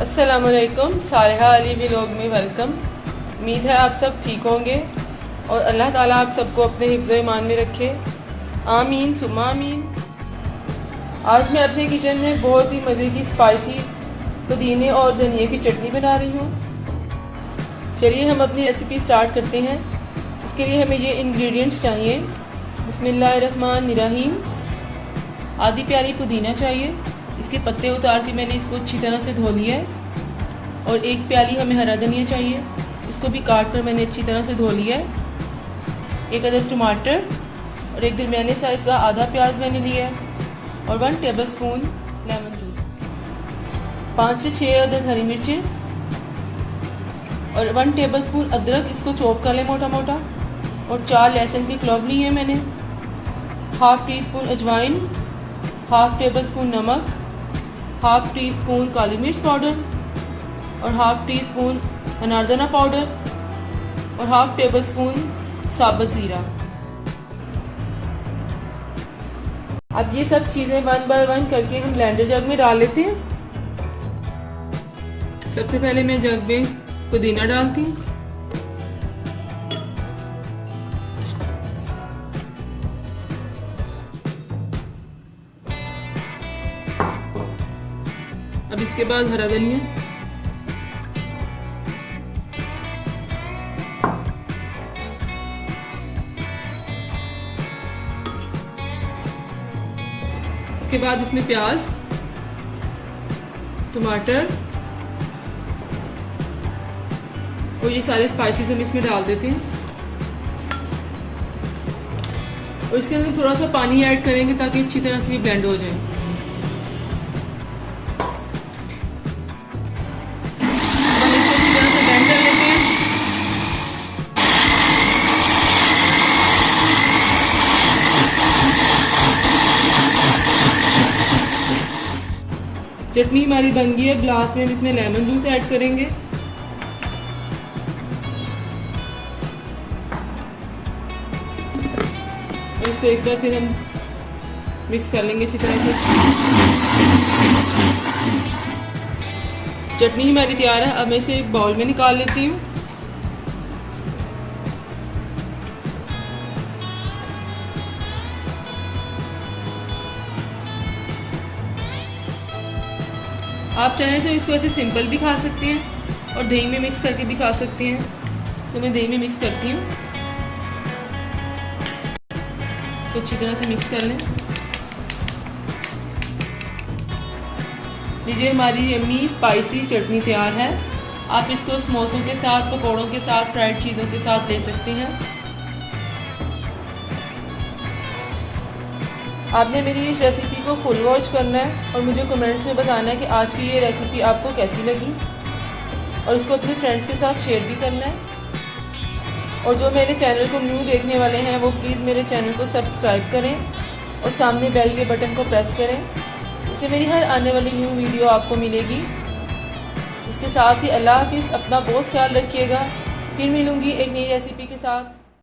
अस्सलामुअलैकुम, सालिहा अली व्लॉग में वेलकम। उम्मीद है आप सब ठीक होंगे और अल्लाह ताला आप सबको अपने हिफ्ज़ ईमान में रखे, आमीन सुम्मा आमीन। आज मैं अपने किचन में बहुत ही मज़े की स्पाइसी पुदीने और धनिया की चटनी बना रही हूँ। चलिए हम अपनी रेसिपी स्टार्ट करते हैं। इसके लिए हमें ये इंग्रेडिएंट्स चाहिए। बिस्मिल्लाहिर्रहमानिर्रहीम। आधी प्याली पुदीना चाहिए, इसके पत्ते उतार के मैंने इसको अच्छी तरह से धो लिया है। और एक प्याली हमें हरा धनिया चाहिए, इसको भी काट कर मैंने अच्छी तरह से धो लिया है। एक अदद टमाटर और एक दरमियाने साइज़ का आधा प्याज मैंने लिया है और 1 टेबलस्पून लेमन जूस, 5 से 6 अदद हरी मिर्चें और 1 टेबलस्पून अदरक, इसको चॉप कर लें मोटा मोटा। और 4 लहसुन की क्लॉव ली है मैंने, हाफ़ टी स्पून अजवाइन, हाफ़ टेबल स्पून नमक, हाफ़ टी स्पून काली मिर्च पाउडर और हाफ़ टी स्पून अनारदाना पाउडर और हाफ़ टेबल स्पून साबुत ज़ीरा। अब ये सब चीज़ें 1 बाय 1 करके हम ब्लेंडर जग में डाल लेते हैं। सबसे पहले मैं जग में पुदीना डालती हूँ। अब इसके बाद हरा धनिया, इसके बाद इसमें प्याज, टमाटर और ये सारे स्पाइसेस हम इसमें डाल देते हैं। और इसके अंदर थोड़ा सा पानी ऐड करेंगे ताकि अच्छी तरह से ये ब्लेंड हो जाए। चटनी हमारी बन गई है। लास्ट में हम इसमें लेमन जूस ऐड करेंगे। और इसको एक बार फिर हम मिक्स कर लेंगे अच्छी तरह से। चटनी हमारी तैयार है। अब मैं इसे एक बाउल में निकाल लेती हूँ। आप चाहें तो इसको ऐसे सिंपल भी खा सकते हैं और दही में मिक्स करके भी खा सकते हैं। इसको मैं दही में मिक्स करती हूँ। इसको अच्छी तरह से मिक्स कर लें। लीजिए, हमारी यम्मी स्पाइसी चटनी तैयार है। आप इसको समोसों के साथ, पकौड़ों के साथ, फ्राइड चीज़ों के साथ ले सकते हैं। आपने मेरी इस रेसिपी को फुल वॉच करना है और मुझे कमेंट्स में बताना है कि आज की ये रेसिपी आपको कैसी लगी। और इसको अपने फ्रेंड्स के साथ शेयर भी करना है। और जो मेरे चैनल को न्यू देखने वाले हैं वो प्लीज़ मेरे चैनल को सब्सक्राइब करें और सामने बेल के बटन को प्रेस करें। इससे मेरी हर आने वाली न्यू वीडियो आपको मिलेगी। इसके साथ ही अल्लाह हाफिज़। अपना बहुत ख्याल रखिएगा। फिर मिलूँगी एक नई रेसिपी के साथ।